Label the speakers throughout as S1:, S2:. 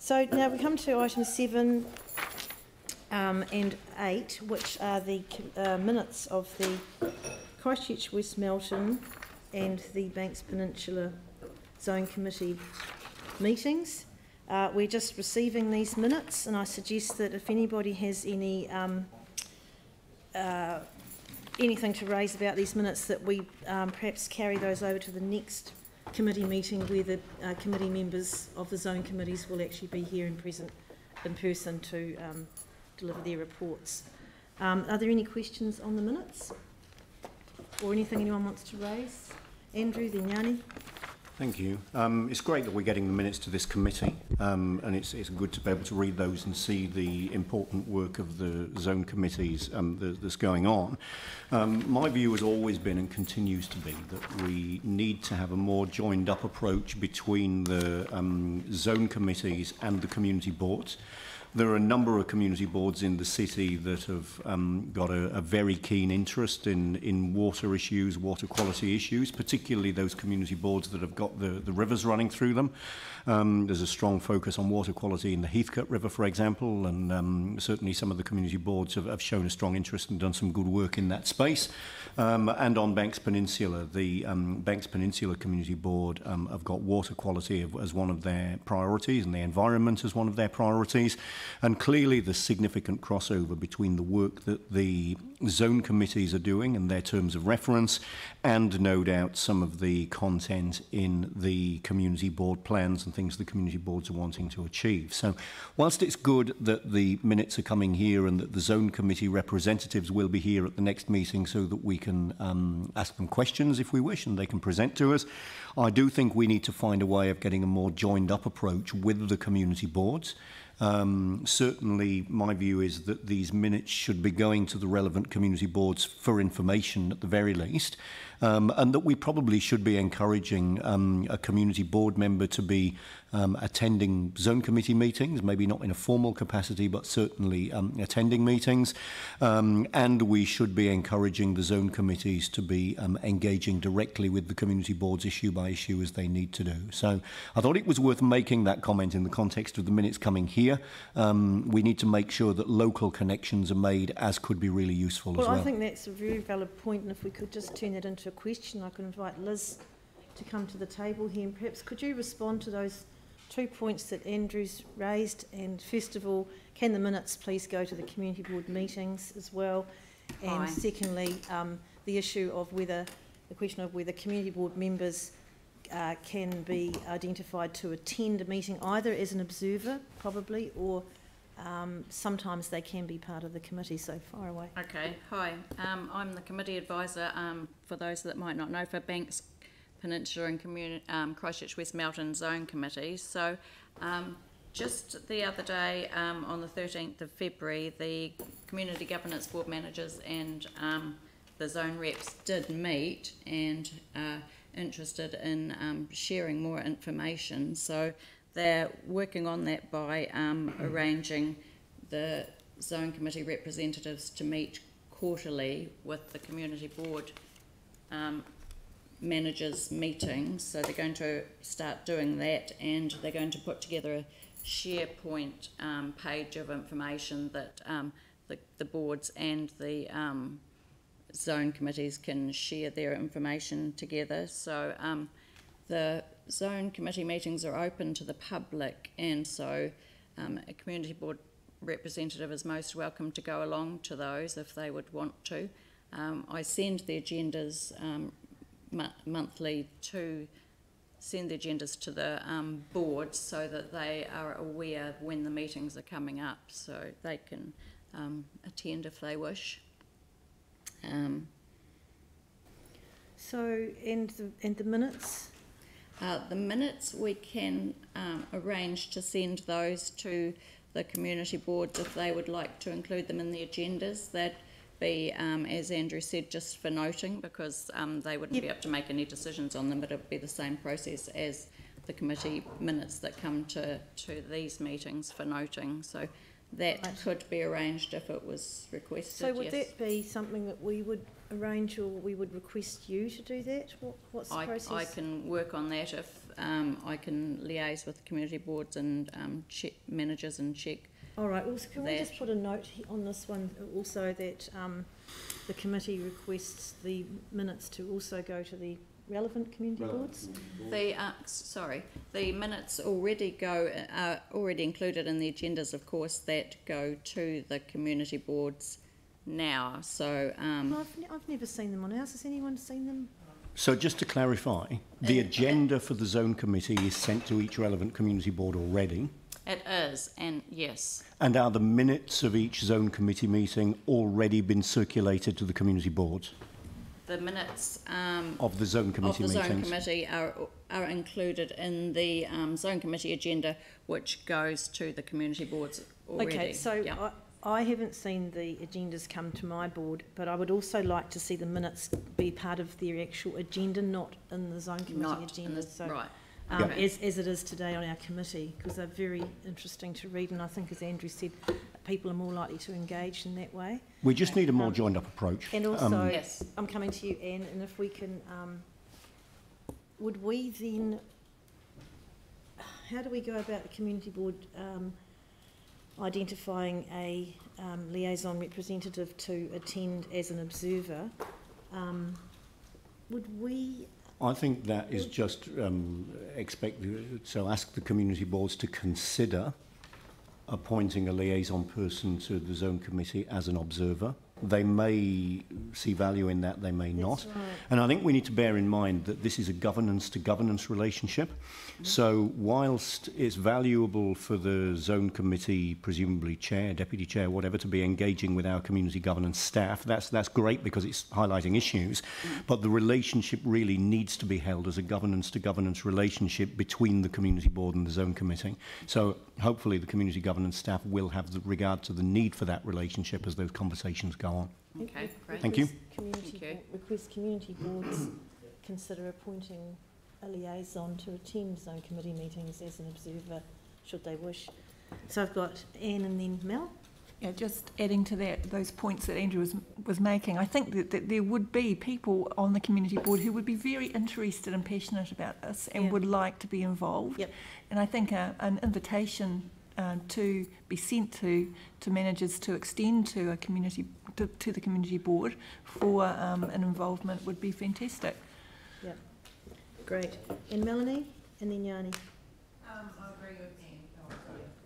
S1: So now we come to items 7 and 8, which are the minutes of the Christchurch, West Melton and the Banks Peninsula Zone Committee meetings. We're just receiving these minutes, and I suggest that if anybody has any anything to raise about these minutes, that we perhaps carry those over to the next committee meeting, where the committee members of the zone committees will actually be here and present in person to deliver their reports. Are there any questions on the minutes or anything anyone wants to raise? Andrew, then Yanni.
S2: Thank you. It's great that we're getting the minutes to this committee, and it's good to be able to read those and see the important work of the zone committees that's going on. My view has always been and continues to be that we need to have a more joined up approach between the zone committees and the community boards. There are a number of community boards in the city that have got a very keen interest in water issues, water quality issues, particularly those community boards that have got the rivers running through them. There's a strong focus on water quality in the Heathcote River, for example, and certainly some of the community boards have shown a strong interest and done some good work in that space. And on Banks Peninsula, the Banks Peninsula Community Board have got water quality as one of their priorities and the environment as one of their priorities. And clearly there's significant crossover between the work that the zone committees are doing and their terms of reference, and no doubt some of the content in the community board plans and things the community boards are wanting to achieve. So whilst it's good that the minutes are coming here and that the zone committee representatives will be here at the next meeting so that we can ask them questions if we wish and they can present to us, I do think we need to find a way of getting a more joined up approach with the community boards. Certainly my view is that these minutes should be going to the relevant community boards for information at the very least, and that we probably should be encouraging a community board member to be attending zone committee meetings, maybe not in a formal capacity, but certainly attending meetings, and we should be encouraging the zone committees to be engaging directly with the community boards issue by issue as they need to do. So I thought it was worth making that comment in the context of the minutes coming here. We need to make sure that local connections are made, as could be really useful as well.
S1: Well, I think that's a very valid point, and if we could just turn that into a question, I could invite Liz to come to the table here, and perhaps could you respond to those 2 points that Andrew's raised? And first of all, can the minutes please go to the community board meetings as well? And secondly, the issue of the question of whether community board members can be identified to attend a meeting either as an observer, probably, or sometimes they can be part of the committee. So far away.
S3: Okay, hi. I'm the committee advisor, for those that might not know, for Banks Peninsula and Christchurch West Melton Zone Committees. So just the other day, on the 13th of February, the Community Governance Board Managers and the zone reps did meet and interested in sharing more information. So they're working on that by arranging the zone committee representatives to meet quarterly with the community board managers meetings. So they're going to start doing that, and they're going to put together a SharePoint page of information that the boards and the zone committees can share their information together. So the zone committee meetings are open to the public, and so a community board representative is most welcome to go along to those if they would want to. I send the agendas monthly to the boards so that they are aware when the meetings are coming up, so they can attend if they wish.
S1: So, and the minutes?
S3: The minutes we can arrange to send those to the community boards if they would like to include them in the agendas. That'd be, as Andrew said, just for noting, because they wouldn't be able to make any decisions on them, but it would be the same process as the committee minutes that come to these meetings for noting. So that could be arranged if it was requested.
S1: So would that be something that we would arrange, or we would request you to do that? What's the process?
S3: I can work on that if I can liaise with community boards and managers and check.
S1: All right, also can we just put a note on this one also that the committee requests the minutes to also go to the relevant community boards? The minutes are already included in the agendas, of course, that go to the community boards now. So I've never seen them on ours. Has anyone seen them?
S2: So just to clarify, the agenda for the zone committee is sent to each relevant community board already.
S3: It is, and yes.
S2: And are the minutes of each zone committee meeting already been circulated to the community boards?
S3: The minutes
S2: of the zone committee meetings?
S3: Zone committee are included in the zone committee agenda, which goes to the community boards already.
S1: Okay, so yeah. I haven't seen the agendas come to my board, but I would also like to see the minutes be part of their actual agenda, not in the zone committee agenda.
S3: Right.
S1: As it is today on our committee, because they're very interesting to read, and I think, as Andrew said, people are more likely to engage in that way.
S2: We just need a more joined-up approach.
S1: And also,
S3: yes.
S1: I'm coming to you, Anne, and if we can, would we then, how do we go about the community board identifying a liaison representative to attend as an observer? Would we...
S2: I think that is just ask the community boards to consider appointing a liaison person to the zone committee as an observer. They may see value in that, they may not.
S1: Right.
S2: And I think we need to bear in mind that this is a governance to governance relationship. So whilst it's valuable for the zone committee, presumably chair, deputy chair, whatever, to be engaging with our community governance staff, that's great because it's highlighting issues, but the relationship really needs to be held as a governance to governance relationship between the community board and the zone committee. So hopefully the community governance staff will have the regard to the need for that relationship as those conversations go on.
S3: Okay, great.
S2: Thank you.
S1: Request community boards consider appointing a liaison to attend zone committee meetings as an observer, should they wish. So I've got Anne and then Mel.
S4: Yeah, just adding to that, those points that Andrew was making, I think that there would be people on the community board who would be very interested and passionate about this and would like to be involved.
S1: Yep. And
S4: I think an invitation to be sent to managers to extend to a community to the community board for an involvement would be fantastic.
S1: Yep. Great. And Melanie, and then Yanni.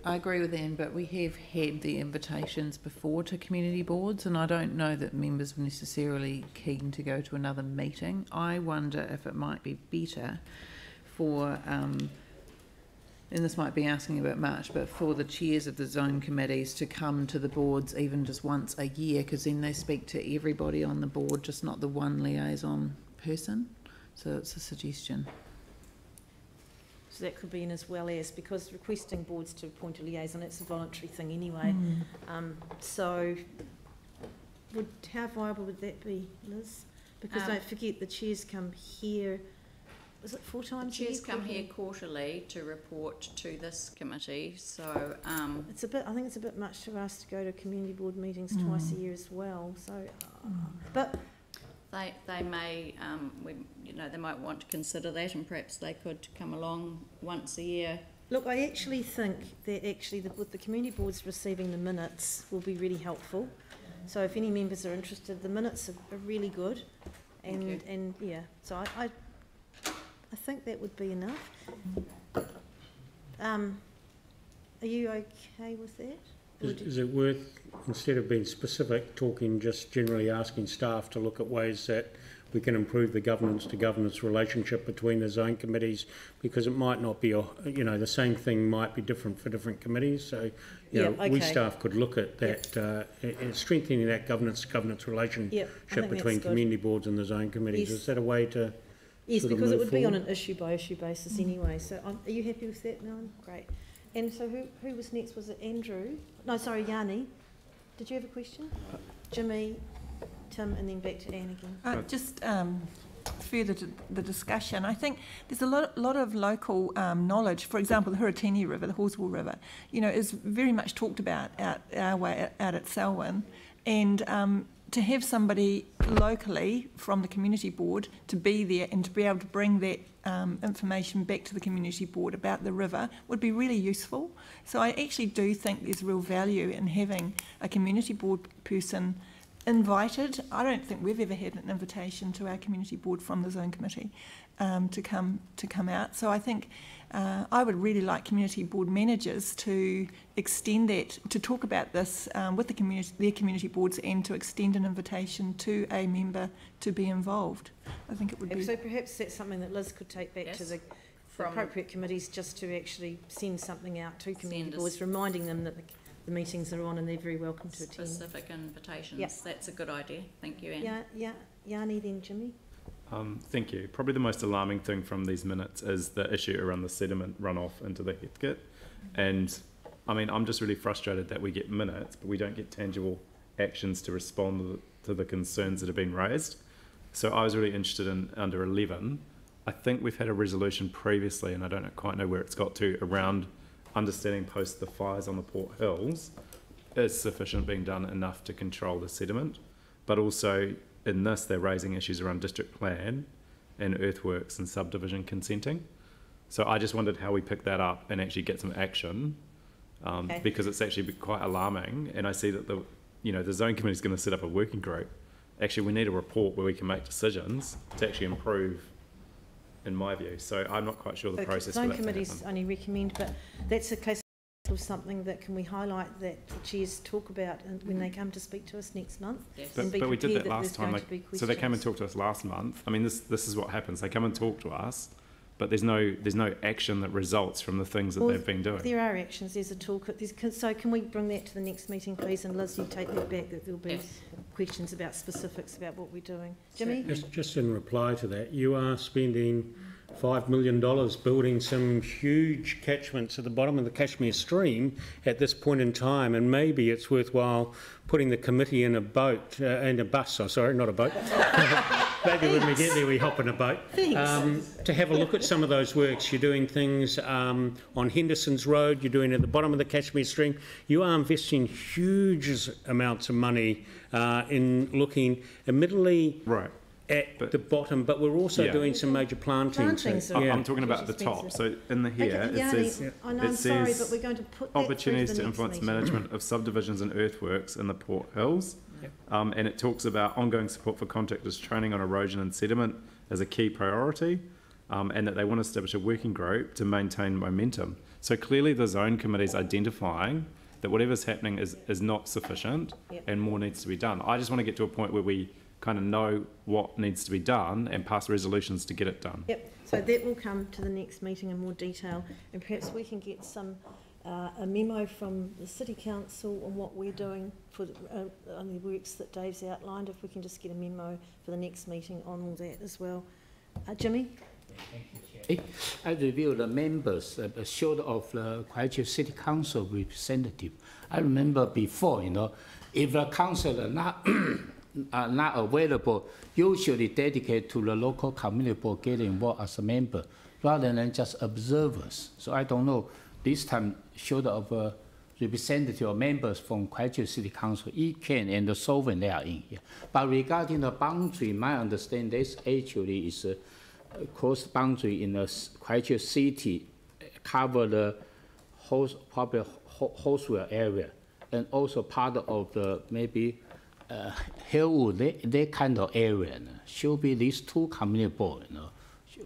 S5: I agree with Anne, but we have had the invitations before to community boards, and I don't know that members were necessarily keen to go to another meeting. I wonder if it might be better for, and this might be asking a bit much, but for the chairs of the zone committees to come to the boards even just once a year, because then they speak to everybody on the board, just not the one liaison person. So it's a suggestion.
S1: So that could be in as well as, because requesting boards to appoint a liaison, it's a voluntary thing anyway. So how viable would that be, Liz? Because don't forget, the chairs come here, is it 4 times a year?
S3: Chairs come here quarterly to report to this committee, so...
S1: it's a bit, I think it's a bit much to ask to go to community board meetings twice a year as well, so... But...
S3: They may, they might want to consider that, and perhaps they could come along once a year.
S1: Look, I actually think that with the community boards receiving the minutes will be really helpful. So if any members are interested, the minutes are really good, and yeah. So I think that would be enough. Are you okay with that?
S6: Is it worth, instead of being specific, talking just generally asking staff to look at ways that we can improve the governance to governance relationship between the zone committees, because it might not be, the same thing might be different for different committees. So, we staff could look at that, strengthening that governance relationship between community boards and the zone committees. Yes. Is that a way to?
S1: Yes, because it would be on an issue by issue basis anyway. So, are you happy with that, Melon? Great. And so who was next? Was it Andrew? No, sorry, Yanni. Did you have a question? Jimmy, Tim, and then back to Anne again.
S4: Just further to the discussion, I think there's a lot of local knowledge. For example, the Huratini River, the Horsewell River, is very much talked about out our way, out at Selwyn. And, to have somebody locally from the community board to be there and to be able to bring that information back to the community board about the river would be really useful. So I actually do think there's real value in having a community board person invited. I don't think we've ever had an invitation to our community board from the zone committee to come out. So I think I would really like community board managers to extend that, to talk about this with their community boards, and to extend an invitation to a member to be involved. I think it would be.
S1: So perhaps that's something that Liz could take back to the appropriate committees, just to actually send something out to community boards, reminding them that the meetings are on and they're very welcome to attend.
S3: Specific invitations.
S1: Yep.
S3: That's a good idea. Thank you, Anne.
S1: Yeah, Yanni, then Jimmy.
S7: Thank you. Probably the most alarming thing from these minutes is the issue around the sediment runoff into the Heathcote. And I mean, I'm just really frustrated that we get minutes, but we don't get tangible actions to respond to the concerns that have been raised. So I was really interested in under 11. I think we've had a resolution previously, and I don't quite know where it's got to, around understanding post the fires on the Port Hills, is sufficient being done enough to control the sediment, but also in this they're raising issues around district plan and earthworks and subdivision consenting. So I just wondered how we pick that up and actually get some action, because it's actually quite alarming. And I see that the zone committee is going to set up a working group. Actually, we need a report where we can make decisions to actually improve, in my view. So I'm not quite sure the process for that.
S1: Zone committees only recommend, but that's a case of something that can we highlight that the chairs talk about when they come to speak to us next month.
S3: Yes.
S1: And be
S7: but we did
S1: prepared
S7: that last time. So they came and talked to us last month. I mean, this is what happens. They come and talk to us, but there's no action that results from the things that they've been doing.
S1: There are actions. There's a toolkit. So can we bring that to the next meeting, please? And Liz, you take that back, that there'll be questions about specifics about what we're doing. Jimmy?
S6: Just in reply to that, you are spending $5 million building some huge catchments at the bottom of the Kashmir stream at this point in time, and maybe it's worthwhile putting the committee in a boat, in a bus, not a boat. Maybe when we get there we hop in a boat. To have a look at some of those works. You're doing things on Henderson's Road, you're doing at the bottom of the Kashmir stream. You are investing huge amounts of money in looking, admittedly, at the bottom, but we're also doing some major plantings.
S7: I'm talking about the top. So in the here, it says,
S1: I'm sorry, but we're going to put that
S7: opportunities to
S1: the
S7: influence
S1: meeting.
S7: management of subdivisions and earthworks in the Port Hills. And it talks about ongoing support for contractors training on erosion and sediment as a key priority, and that they want to establish a working group to maintain momentum. So clearly the zone committee is identifying that whatever's happening is not sufficient and more needs to be done. I just want to get to a point where we kind of know what needs to be done and pass resolutions to get it done.
S1: Yep, so that will come to the next meeting in more detail, and perhaps we can get a memo from the City Council on what we're doing for on the works that Dave's outlined, if we can just get a memo for the next meeting on all that as well. Jimmy?
S8: Thank you, Chair. I review the members, short of the Christchurch City Council representative. I remember before, if the councillor not available, usually dedicate to the local community board getting involved as a member, rather than just observers. So I don't know, this time short of representative or members from Christchurch City Council, Ecan and the Solvent, they are in here. But regarding the boundary, my understanding this actually is a cross boundary in the Christchurch City, cover the whole, probably Hoswell area, and also part of the maybe Hillwood, that kind of area. Should be these two community boards.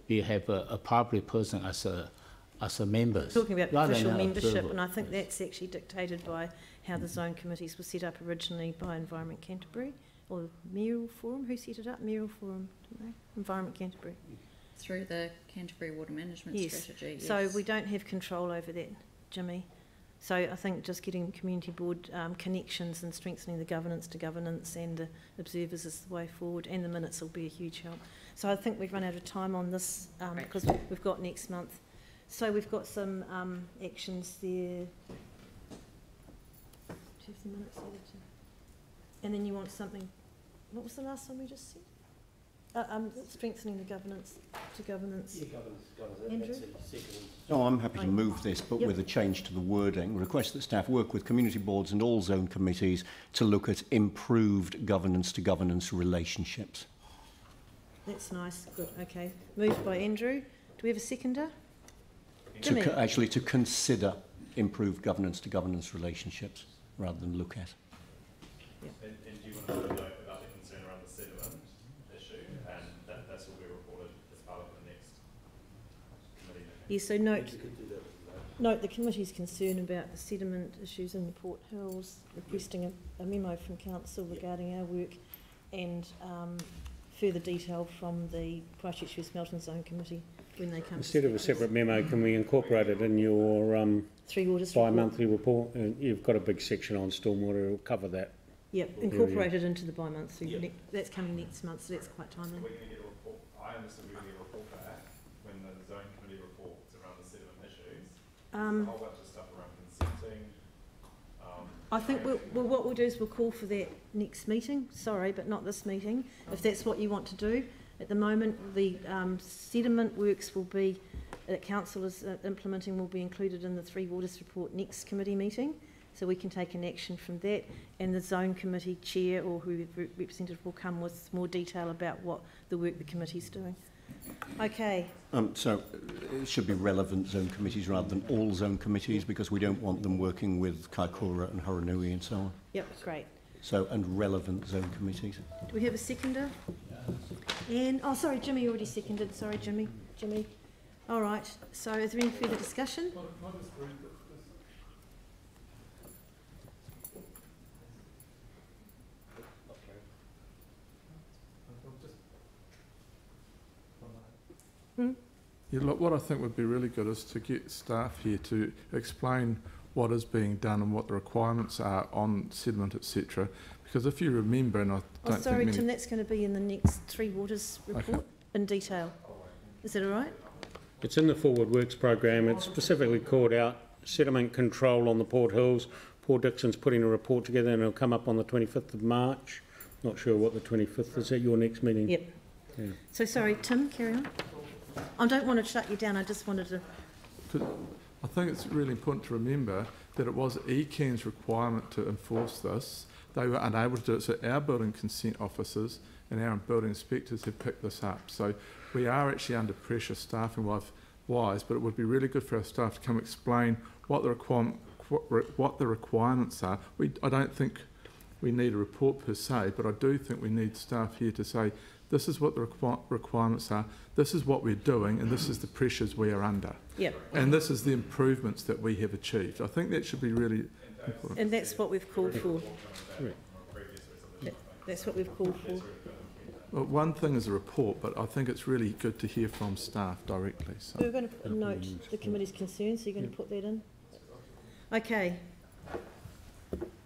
S8: We have a appropriate person as a member.
S1: Talking about official membership, and I think that's actually dictated by how the zone committees were set up originally by Environment Canterbury, or Mayoral Forum. Who set it up? Mayoral Forum, Environment Canterbury.
S3: Through the Canterbury Water Management Strategy. Yes.
S1: So we don't have control over that, Jimmy. So I think just getting community board connections and strengthening the governance to governance and the observers is the way forward, and the minutes will be a huge help. So I think we've run out of time on this because we've got next month. So we've got some actions there. Do you have the minutes there? And then you want something. What was the last one we just said? Strengthening the governance to governance. Andrew?
S2: No, I'm happy to move this, but
S1: Yep.
S2: with a change to the wording. Request that staff work with community boards and all zone committees to look at improved governance to governance relationships.
S1: That's nice. Good. Okay. Moved by Andrew. Do we have a seconder?
S2: To
S1: Jimmy?
S2: actually to consider improved governance to governance relationships rather than look at.
S7: And do you want to note about the concern around the sediment issue, and that will be reported as part of the next committee meeting?
S1: Yes, so note the committee's concern about the sediment issues in the Port Hills, requesting a memo from council regarding our work, and further detail from the Christchurch West Melton Zone Committee when they come.
S6: Instead of a separate memo, can we incorporate it in your
S1: Three Waters
S6: bi-monthly report? You've got a big section on stormwater, it'll cover that.
S1: Yep, incorporate it into the bi-monthly.
S8: Yep.
S1: That's coming next month, so that's quite timely.
S7: We're going to get a report. I understood we're going to get a report back when the zone committee reports around the sediment issues. There's a whole bunch of stuff around consenting.
S1: I think what we'll do is we'll call for that next meeting. Sorry, but not this meeting, if that's what you want to do. At the moment, the sediment works will be, that council is implementing, will be included in the Three Waters report next committee meeting. So we can take an action from that, and the zone committee chair or who representative will come with more detail about what the work the committee's doing. Okay.
S2: So it should be relevant zone committees rather than all zone committees, because we don't want them working with Kaikoura and Horonui and so on.
S1: Yep, great.
S2: So, and relevant zone committees.
S1: Do we have a seconder? And, oh, sorry, Jimmy already seconded. Sorry, Jimmy. All right. So is there any further discussion?
S9: Yeah, look, what I think would be really good is to get staff here to explain what is being done and what the requirements are on sediment, etc. Because if you remember, and I don't
S1: sorry,
S9: think many...
S1: Tim, that's going to be in the next Three Waters report in detail. Is that all right?
S6: It's in the Forward Works program. It's specifically called out sediment control on the Port Hills. Paul Dixon's putting a report together and it'll come up on the 25th of March. Not sure what the 25th is at your next meeting.
S1: Yep.
S6: Yeah.
S1: So sorry, Tim, carry on. I don't want to shut you down. I just wanted to...
S9: I think it's really important to remember that it was ECAN's requirement to enforce this. They were unable to do it, so our building consent officers and our building inspectors have picked this up. So we are actually under pressure staffing-wise, but it would be really good for our staff to come explain what the requirements are. I don't think we need a report per se, but I do think we need staff here to say, this is what the requirements are, this is what we're doing, and this is the pressures we are under.
S1: Yep.
S9: And this is the improvements that we have achieved. I think that should be really important.
S1: And that's what we've called for. That's what we've called for.
S9: Well, one thing is a report, but I think it's really good to hear from staff directly. So.
S1: We're going to note the committee's concerns, so you're going to put that in? Okay.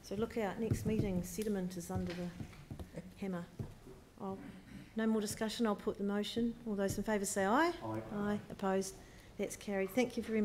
S1: So look out, next meeting, sediment is under the hammer. No more discussion, I'll put the motion. All those in favour say aye. Aye. Aye. Opposed? That's carried. Thank you very much.